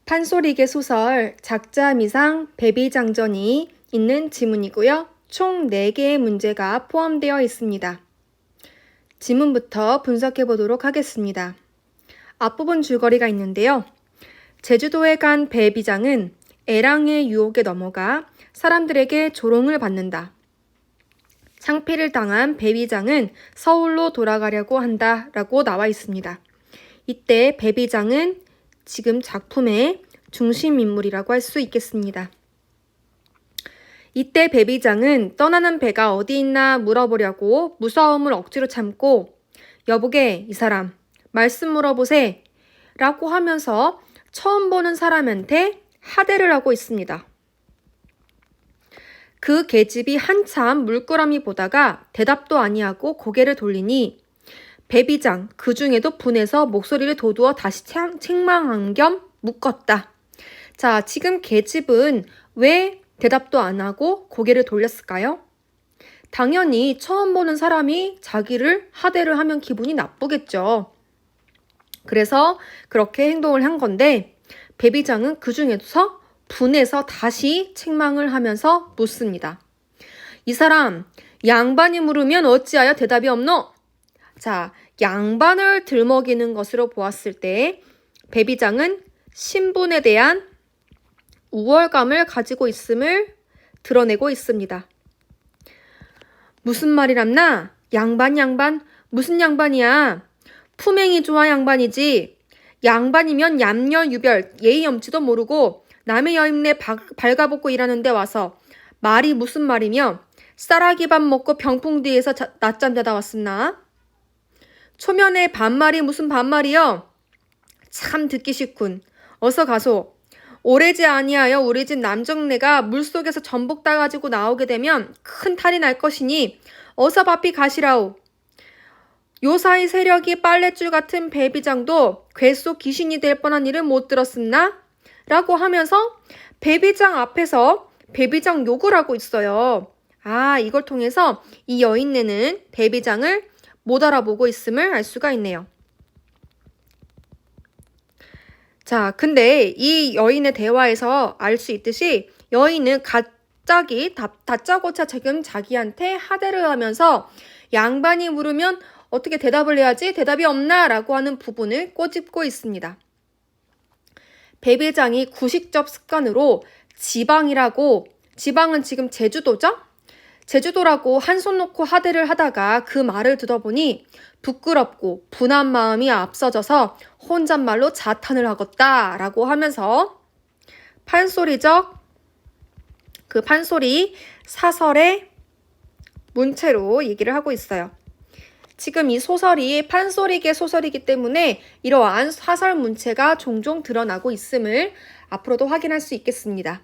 판소리계 소설 작자미상 배비장전이 있는 지문이고요. 총 4개의 문제가 포함되어 있습니다. 지문부터 분석해 보도록 하겠습니다. 앞부분 줄거리가 있는데요. 제주도에 간 배비장은 애랑의 유혹에 넘어가 사람들에게 조롱을 받는다. 창피를 당한 배비장은 서울로 돌아가려고 한다 라고 나와 있습니다. 이때 배비장은 지금 작품의 중심 인물이라고 할 수 있겠습니다. 이때 배비장은 떠나는 배가 어디 있나 물어보려고 무서움을 억지로 참고 여보게 이 사람 말씀 물어보세 라고 하면서 처음 보는 사람한테 하대를 하고 있습니다. 그 계집이 한참 물끄러미 보다가 대답도 아니하고 고개를 돌리니 배비장 그 중에도 분해서 목소리를 도두어 다시 책망한 겸 묶었다. 자, 지금 계집은 왜 대답도 안 하고 고개를 돌렸을까요? 당연히 처음 보는 사람이 자기를 하대를 하면 기분이 나쁘겠죠. 그래서 그렇게 행동을 한 건데 배비장은 그 중에서 분해서 다시 책망을 하면서 묻습니다. 이 사람 양반이 물으면 어찌하여 대답이 없노? 자, 양반을 들먹이는 것으로 보았을 때 배비장은 신분에 대한 우월감을 가지고 있음을 드러내고 있습니다. 무슨 말이랍나? 양반 무슨 양반이야? 품행이 좋아 양반이지. 양반이면 얌여유별 예의 염치도 모르고 남의 여인네 발가벗고 일하는데 와서 말이 무슨 말이며 쌀아기 밥 먹고 병풍 뒤에서 낮잠 자다 왔었나? 초면에 반말이 무슨 반말이여? 참 듣기 싫군. 어서 가소. 오래지 아니하여 우리 집 남정네가 물속에서 전복 따가지고 나오게 되면 큰 탈이 날 것이니 어서 바삐 가시라오. 요사이 세력이 빨랫줄 같은 배비장도 궤속 귀신이 될 뻔한 일을 못 들었었나? 라고 하면서 배비장 앞에서 배비장 욕을 하고 있어요. 아, 이걸 통해서 이 여인네는 배비장을 못 알아보고 있음을 알 수가 있네요. 자, 근데 이 여인의 대화에서 알 수 있듯이 여인은 갑자기 다짜고짜 지금 자기한테 하대를 하면서 양반이 물으면 어떻게 대답을 해야지? 대답이 없나? 라고 하는 부분을 꼬집고 있습니다. 배비장이 구식적 습관으로 지방은 지금 제주도죠? 제주도라고 한 손 놓고 하대를 하다가 그 말을 들어보니 부끄럽고 분한 마음이 앞서져서 혼잣말로 자탄을 하겄다 라고 하면서 판소리적 그 판소리 사설의 문체로 얘기를 하고 있어요. 지금 이 소설이 판소리계 소설이기 때문에 이러한 사설 문체가 종종 드러나고 있음을 앞으로도 확인할 수 있겠습니다.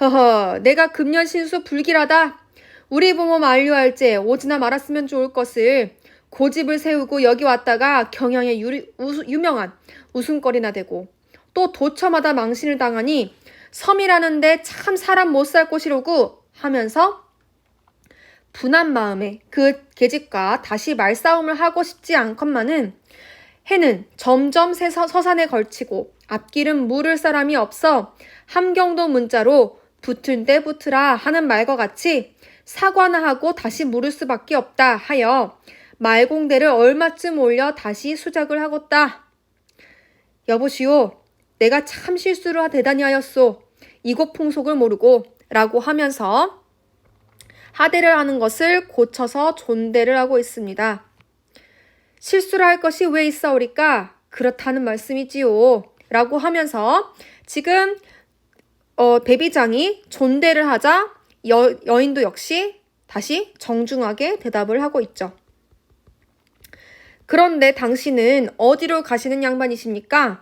허허, 내가 금년 신수 불길하다. 우리 부모 만류할제 오지나 말았으면 좋을 것을 고집을 세우고 여기 왔다가 경향에 유명한 웃음거리나 되고 또 도처마다 망신을 당하니 섬이라는데 참 사람 못 살 곳이로구 하면서 분한 마음에 그 계집과 다시 말싸움을 하고 싶지 않건만은 해는 점점 서산에 걸치고 앞길은 물을 사람이 없어 함경도 문자로 붙을 때 붙으라 하는 말과 같이 사과나 하고 다시 물을 수밖에 없다 하여 말공대를 얼마쯤 올려 다시 수작을 하겄다. 여보시오, 내가 참 실수를 대단히 하였소. 이곳 풍속을 모르고 라고 하면서 하대를 하는 것을 고쳐서 존대를 하고 있습니다. 실수를 할 것이 왜 있사오리까? 그렇다는 말씀이지요. 라고 하면서 지금 배비장이 존대를 하자 여인도 역시 다시 정중하게 대답을 하고 있죠. 그런데 당신은 어디로 가시는 양반이십니까?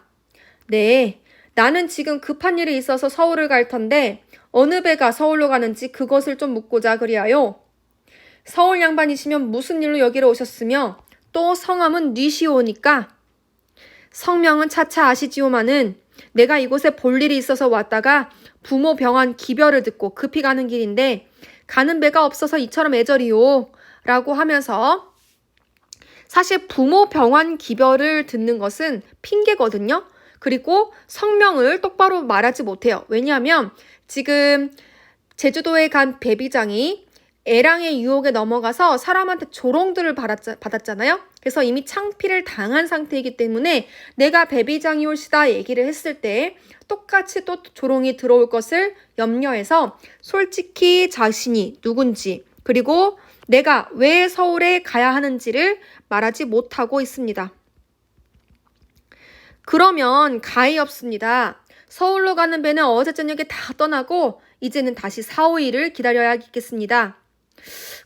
네, 나는 지금 급한 일이 있어서 서울을 갈 텐데 어느 배가 서울로 가는지 그것을 좀 묻고자 그리하여. 서울 양반이시면 무슨 일로 여기로 오셨으며 또 성함은 뉘시오니까? 성명은 차차 아시지요마는 내가 이곳에 볼 일이 있어서 왔다가 부모 병환 기별을 듣고 급히 가는 길인데 가는 배가 없어서 이처럼 애절이요 라고 하면서 사실 부모 병환 기별을 듣는 것은 핑계거든요. 그리고 성명을 똑바로 말하지 못해요. 왜냐하면 지금 제주도에 간 배비장이 애랑의 유혹에 넘어가서 사람한테 조롱들을 받았잖아요. 그래서 이미 창피를 당한 상태이기 때문에 내가 배비장이 올시다 얘기를 했을 때 똑같이 또 조롱이 들어올 것을 염려해서 솔직히 자신이 누군지 그리고 내가 왜 서울에 가야 하는지를 말하지 못하고 있습니다. 그러면 가히 없습니다. 서울로 가는 배는 어제 저녁에 다 떠나고 이제는 다시 4, 5일을 기다려야겠습니다.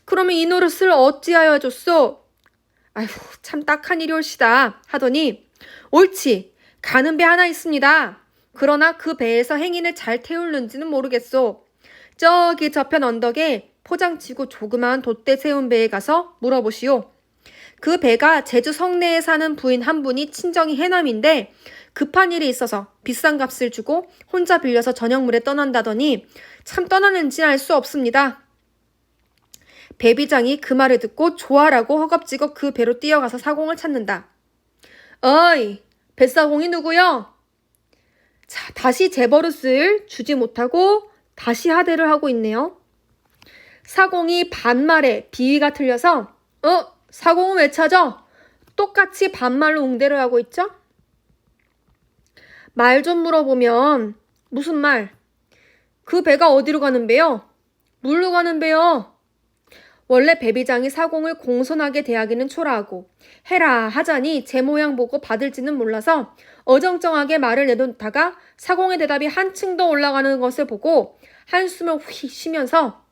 그러면 이 노릇을 어찌하여 줬소? 아휴, 참 딱한 일이 올시다 하더니 옳지, 가는 배 하나 있습니다. 그러나 그 배에서 행인을 잘 태우는지는 모르겠소. 저기 저편 언덕에 포장치고 조그마한 돛대 세운 배에 가서 물어보시오. 그 배가 제주 성내에 사는 부인 한 분이 친정이 해남인데 급한 일이 있어서 비싼 값을 주고 혼자 빌려서 저녁물에 떠난다더니 참 떠나는지 알 수 없습니다. 배비장이 그 말을 듣고 좋아라고 허겁지겁 그 배로 뛰어가서 사공을 찾는다. 어이, 뱃사공이 누구요? 자, 다시 제 버릇을 주지 못하고 다시 하대를 하고 있네요. 사공이 반말에 비위가 틀려서 사공은 왜 찾아? 똑같이 반말로 응대를 하고 있죠? 말 좀 물어보면 무슨 말? 그 배가 어디로 가는 배요? 물로 가는 배요. 원래 배비장이 사공을 공손하게 대하기는 초라하고 해라 하자니 제 모양 보고 받을지는 몰라서 어정쩡하게 말을 내놓다가 사공의 대답이 한층 더 올라가는 것을 보고 한숨을 휘 쉬면서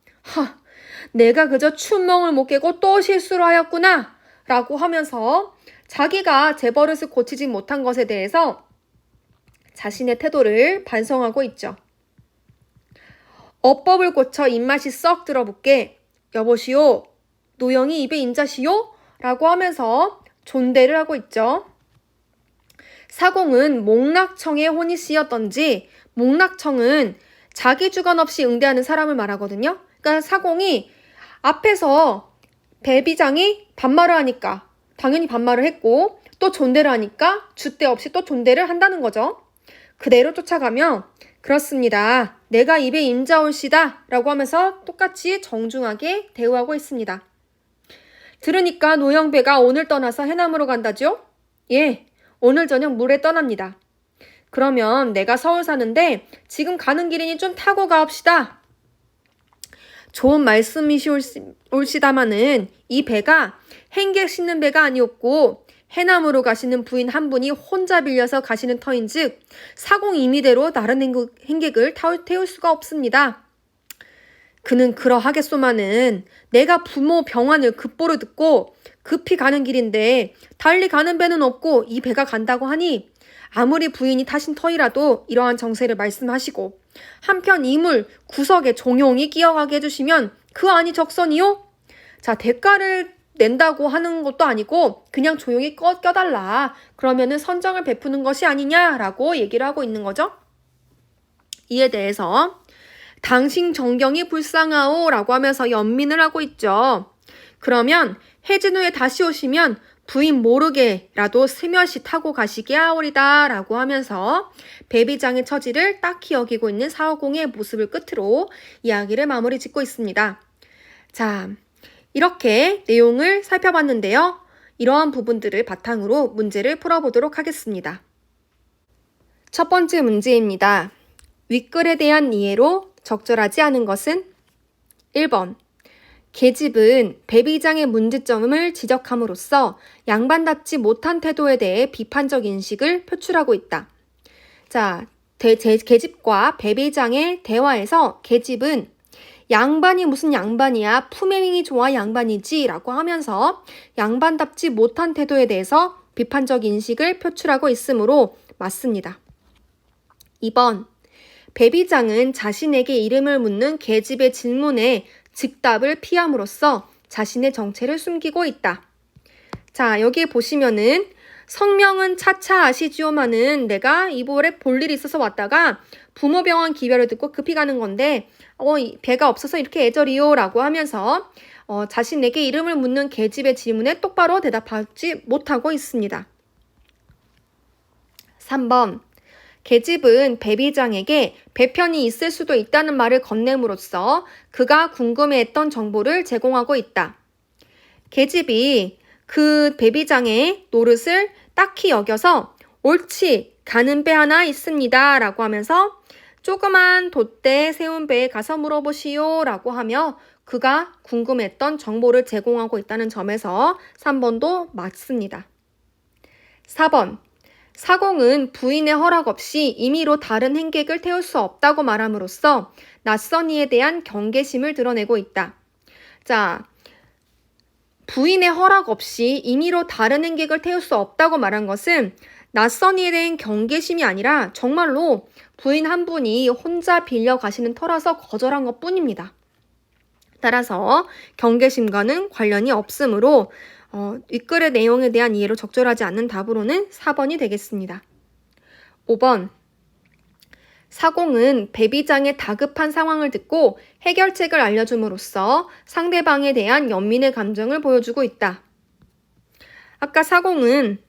내가 그저 춘멍을 못 깨고 또 실수를 하였구나 라고 하면서 자기가 제 버릇을 고치지 못한 것에 대해서 자신의 태도를 반성하고 있죠. 어법을 고쳐 입맛이 썩 들어붙게 여보시오, 노영이 입에 인자시오? 라고 하면서 존대를 하고 있죠. 사공은 목락청에 혼이 씌었던지 목락청은 자기 주관 없이 응대하는 사람을 말하거든요. 그러니까 사공이 앞에서 배비장이 반말을 하니까 당연히 반말을 했고 또 존대를 하니까 줏대 없이 또 존대를 한다는 거죠. 그대로 쫓아가면 그렇습니다. 내가 입에 인자올시다 라고 하면서 똑같이 정중하게 대우하고 있습니다. 들으니까 노영배가 오늘 떠나서 해남으로 간다죠? 예, 오늘 저녁 물에 떠납니다. 그러면 내가 서울 사는데 지금 가는 길이니 좀 타고 가옵시다. 좋은 말씀이시올시다마는 이 배가 행객 싣는 배가 아니었고 해남으로 가시는 부인 한 분이 혼자 빌려서 가시는 터인즉 사공 임의대로 다른 행객을 태울 수가 없습니다. 그는 그러하겠소마는 내가 부모 병환을 급보를 듣고 급히 가는 길인데 달리 가는 배는 없고 이 배가 간다고 하니 아무리 부인이 타신 터이라도 이러한 정세를 말씀하시고 한편 이물 구석에 종용이 끼어가게 해주시면 그 안이 적선이요? 자, 대가를 낸다고 하는 것도 아니고 그냥 조용히 껴달라. 그러면은 선정을 베푸는 것이 아니냐라고 얘기를 하고 있는 거죠. 이에 대해서 당신 정경이 불쌍하오 라고 하면서 연민을 하고 있죠. 그러면 해진 후에 다시 오시면 부인 모르게라도 스며시 타고 가시게 하오리다 라고 하면서 배비장의 처지를 딱히 여기고 있는 사오공의 모습을 끝으로 이야기를 마무리 짓고 있습니다. 자, 이렇게 내용을 살펴봤는데요. 이러한 부분들을 바탕으로 문제를 풀어보도록 하겠습니다. 첫 번째 문제입니다. 윗글에 대한 이해로 적절하지 않은 것은 1번. 계집은 배비장의 문제점을 지적함으로써 양반답지 못한 태도에 대해 비판적 인식을 표출하고 있다. 자, 계집과 배비장의 대화에서 계집은 양반이 무슨 양반이야, 품행이 좋아 양반이지 라고 하면서 양반답지 못한 태도에 대해서 비판적 인식을 표출하고 있으므로 맞습니다. 2번, 배비장은 자신에게 이름을 묻는 계집의 질문에 즉답을 피함으로써 자신의 정체를 숨기고 있다. 자, 여기 보시면은 성명은 차차 아시지요마는 내가 이번에 볼 일이 있어서 왔다가 부모 병원 기별을 듣고 급히 가는 건데 배가 없어서 이렇게 애절이요 라고 하면서 자신에게 이름을 묻는 계집의 질문에 똑바로 대답하지 못하고 있습니다. 3번, 계집은 배비장에게 배편이 있을 수도 있다는 말을 건넴으로써 그가 궁금해했던 정보를 제공하고 있다. 계집이 그 배비장의 노릇을 딱히 여겨서 옳지, 가는 배 하나 있습니다 라고 하면서 조그만 돛대 세운 배에 가서 물어보시오 라고 하며 그가 궁금했던 정보를 제공하고 있다는 점에서 3번도 맞습니다. 4번. 사공은 부인의 허락 없이 임의로 다른 행객을 태울 수 없다고 말함으로써 낯선 이에 대한 경계심을 드러내고 있다. 자, 부인의 허락 없이 임의로 다른 행객을 태울 수 없다고 말한 것은 낯선 이에 대한 경계심이 아니라 정말로 부인 한 분이 혼자 빌려 가시는 터라서 거절한 것 뿐입니다. 따라서 경계심과는 관련이 없으므로 윗글의 내용에 대한 이해로 적절하지 않는 답으로는 4번이 되겠습니다. 5번. 사공은 배비장의 다급한 상황을 듣고 해결책을 알려줌으로써 상대방에 대한 연민의 감정을 보여주고 있다. 아까 사공은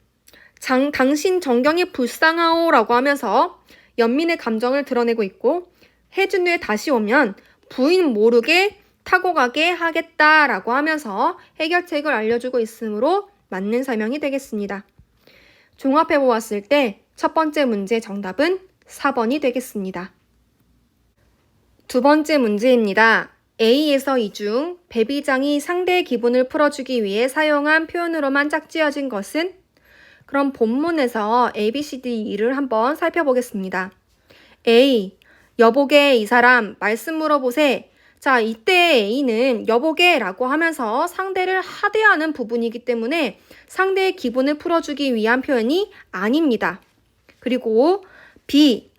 당신 정경이 불쌍하오 라고 하면서 연민의 감정을 드러내고 있고 해준 후에 다시 오면 부인 모르게 타고 가게 하겠다라고 하면서 해결책을 알려주고 있으므로 맞는 설명이 되겠습니다. 종합해 보았을 때 첫 번째 문제 정답은 4번이 되겠습니다. 두 번째 문제입니다. A에서 이 중 배비장이 상대의 기분을 풀어주기 위해 사용한 표현으로만 짝지어진 것은? 그럼 본문에서 A, B, C, D, E를 한번 살펴보겠습니다. A. 여보게 이 사람 말씀 물어보세. 자, 이때 A는 여보게 라고 하면서 상대를 하대하는 부분이기 때문에 상대의 기분을 풀어주기 위한 표현이 아닙니다. 그리고 B.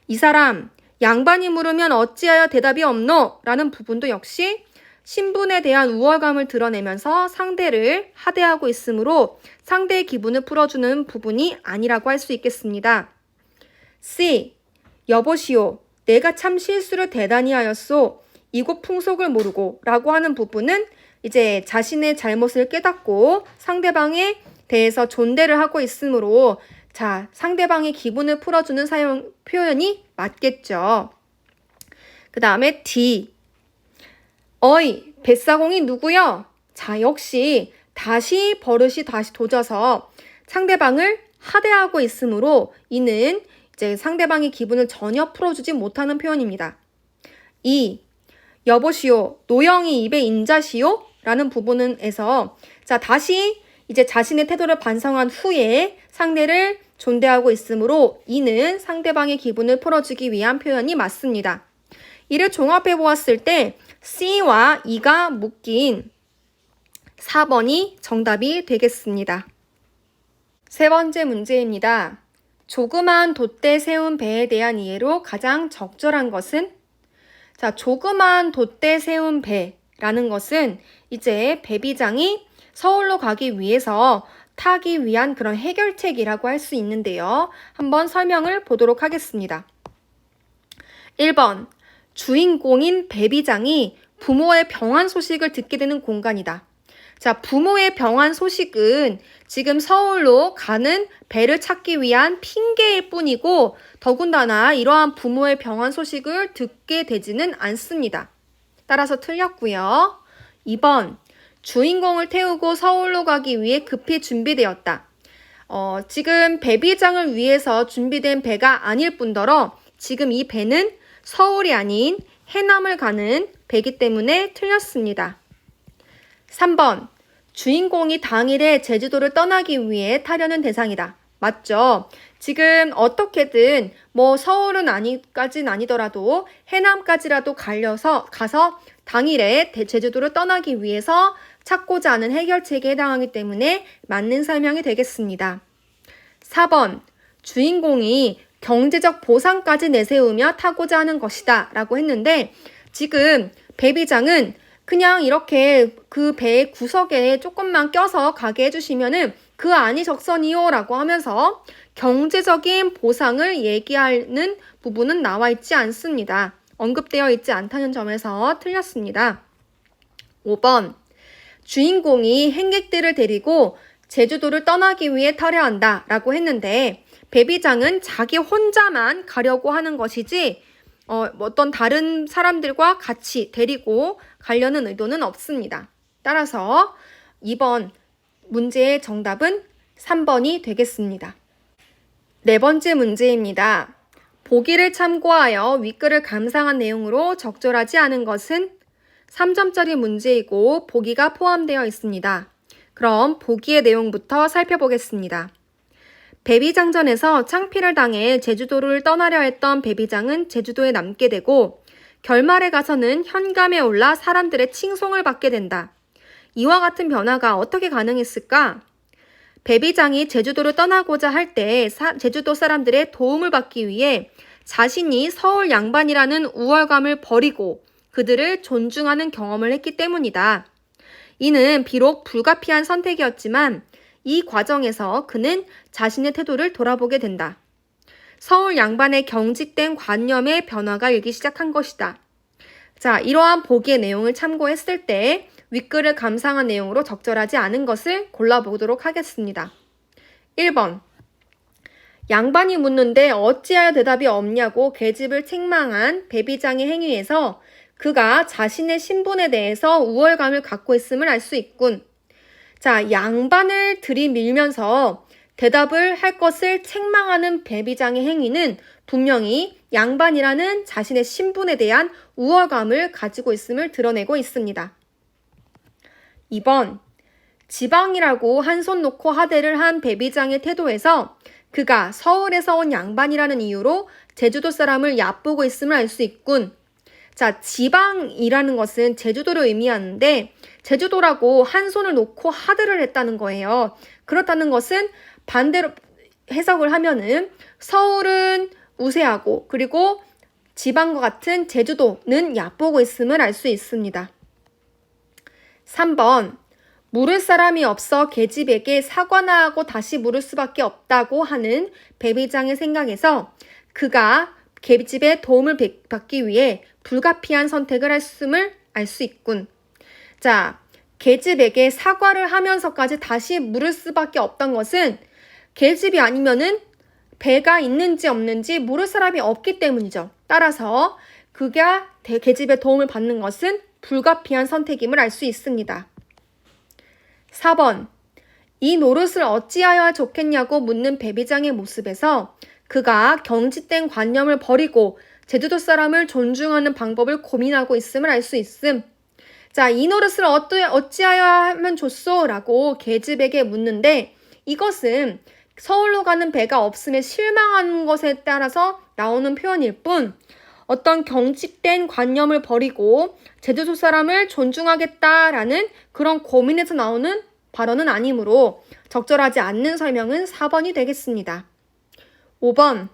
이 사람 양반이 물으면 어찌하여 대답이 없노? 라는 부분도 역시 신분에 대한 우월감을 드러내면서 상대를 하대하고 있으므로 상대의 기분을 풀어주는 부분이 아니라고 할 수 있겠습니다. C. 여보시오. 내가 참 실수를 대단히 하였소. 이곳 풍속을 모르고 라고 하는 부분은 이제 자신의 잘못을 깨닫고 상대방에 대해서 존대를 하고 있으므로 자, 상대방의 기분을 풀어주는 표현이 맞겠죠. 그 다음에 D. 어이, 뱃사공이 누구여? 자, 역시 다시 버릇이 다시 도져서 상대방을 하대하고 있으므로 이는 이제 상대방의 기분을 전혀 풀어주지 못하는 표현입니다. 2. 여보시오, 노영이 입에 인자시오? 라는 부분에서 자, 다시 이제 자신의 태도를 반성한 후에 상대를 존대하고 있으므로 이는 상대방의 기분을 풀어주기 위한 표현이 맞습니다. 이를 종합해 보았을 때 C와 E가 묶인 4번이 정답이 되겠습니다. 세 번째 문제입니다. 조그만 돛대 세운 배에 대한 이해로 가장 적절한 것은? 자, 조그만 돛대 세운 배라는 것은 이제 배비장이 서울로 가기 위해서 타기 위한 그런 해결책이라고 할 수 있는데요. 한번 설명을 보도록 하겠습니다. 1번. 주인공인 배비장이 부모의 병환 소식을 듣게 되는 공간이다. 자, 부모의 병환 소식은 지금 서울로 가는 배를 찾기 위한 핑계일 뿐이고 더군다나 이러한 부모의 병환 소식을 듣게 되지는 않습니다. 따라서 틀렸고요. 2번. 주인공을 태우고 서울로 가기 위해 급히 준비되었다. 지금 배비장을 위해서 준비된 배가 아닐 뿐더러 지금 이 배는 서울이 아닌 해남을 가는 배이기 때문에 틀렸습니다. 3번. 주인공이 당일에 제주도를 떠나기 위해 타려는 대상이다. 맞죠? 지금 어떻게든 서울은 까진 아니더라도 해남까지라도 가서 당일에 제주도를 떠나기 위해서 찾고자 하는 해결책에 해당하기 때문에 맞는 설명이 되겠습니다. 4번. 주인공이 경제적 보상까지 내세우며 타고자 하는 것이다 라고 했는데 지금 배비장은 그냥 이렇게 그 배의 구석에 조금만 껴서 가게 해주시면은 그 안이 적선이요 라고 하면서 경제적인 보상을 얘기하는 부분은 나와 있지 않습니다. 언급되어 있지 않다는 점에서 틀렸습니다. 5번. 주인공이 행객들을 데리고 제주도를 떠나기 위해 타려 한다 라고 했는데 배비장은 자기 혼자만 가려고 하는 것이지 어떤 다른 사람들과 같이 데리고 가려는 의도는 없습니다. 따라서 2번 문제의 정답은 3번이 되겠습니다. 네 번째 문제입니다. 보기를 참고하여 윗글을 감상한 내용으로 적절하지 않은 것은 3점짜리 문제이고 보기가 포함되어 있습니다. 그럼 보기의 내용부터 살펴보겠습니다. 배비장전에서 창피를 당해 제주도를 떠나려 했던 배비장은 제주도에 남게 되고 결말에 가서는 현감에 올라 사람들의 칭송을 받게 된다. 이와 같은 변화가 어떻게 가능했을까? 배비장이 제주도를 떠나고자 할 때 제주도 사람들의 도움을 받기 위해 자신이 서울 양반이라는 우월감을 버리고 그들을 존중하는 경험을 했기 때문이다. 이는 비록 불가피한 선택이었지만 이 과정에서 그는 자신의 태도를 돌아보게 된다. 서울 양반의 경직된 관념의 변화가 일기 시작한 것이다. 자, 이러한 보기의 내용을 참고했을 때 윗글을 감상한 내용으로 적절하지 않은 것을 골라보도록 하겠습니다. 1번. 양반이 묻는데 어찌하여 대답이 없냐고 계집을 책망한 배비장의 행위에서 그가 자신의 신분에 대해서 우월감을 갖고 있음을 알 수 있군. 자, 양반을 들이밀면서 대답을 할 것을 책망하는 배비장의 행위는 분명히 양반이라는 자신의 신분에 대한 우월감을 가지고 있음을 드러내고 있습니다. 2번. 지방이라고 한 손 놓고 하대를 한 배비장의 태도에서 그가 서울에서 온 양반이라는 이유로 제주도 사람을 얕보고 있음을 알 수 있군. 자, 지방이라는 것은 제주도를 의미하는데 제주도라고 한 손을 놓고 하대를 했다는 거예요. 그렇다는 것은 반대로 해석을 하면은 서울은 우세하고 그리고 지방과 같은 제주도는 얕보고 있음을 알 수 있습니다. 3번. 물을 사람이 없어 계집에게 사과나 하고 다시 물을 수밖에 없다고 하는 배비장의 생각에서 그가 계집의 도움을 받기 위해 불가피한 선택을 했음을 알 수 있군. 자, 계집에게 사과를 하면서까지 다시 물을 수밖에 없던 것은 계집이 아니면은 배가 있는지 없는지 물을 사람이 없기 때문이죠. 따라서 그가 계집의 도움을 받는 것은 불가피한 선택임을 알 수 있습니다. 4번. 이 노릇을 어찌하여야 좋겠냐고 묻는 배비장의 모습에서 그가 경직된 관념을 버리고 제주도 사람을 존중하는 방법을 고민하고 있음을 알 수 있음. 자, 이 노릇을 어찌하여 하면 좋소? 라고 계집에게 묻는데 이것은 서울로 가는 배가 없음에 실망하는 것에 따라서 나오는 표현일 뿐 어떤 경직된 관념을 버리고 제주도 사람을 존중하겠다라는 그런 고민에서 나오는 발언은 아니므로 적절하지 않는 설명은 4번이 되겠습니다. 5번.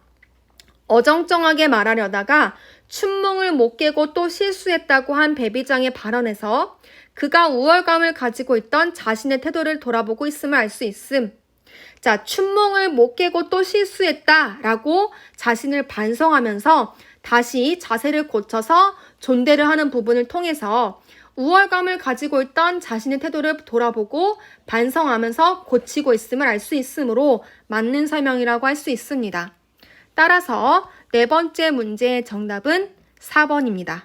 어정쩡하게 말하려다가 춘몽을 못 깨고 또 실수했다고 한 배비장의 발언에서 그가 우월감을 가지고 있던 자신의 태도를 돌아보고 있음을 알 수 있음. 자, 춘몽을 못 깨고 또 실수했다라고 자신을 반성하면서 다시 자세를 고쳐서 존대를 하는 부분을 통해서 우월감을 가지고 있던 자신의 태도를 돌아보고 반성하면서 고치고 있음을 알 수 있으므로 맞는 설명이라고 할 수 있습니다. 따라서 네 번째 문제의 정답은 4번입니다.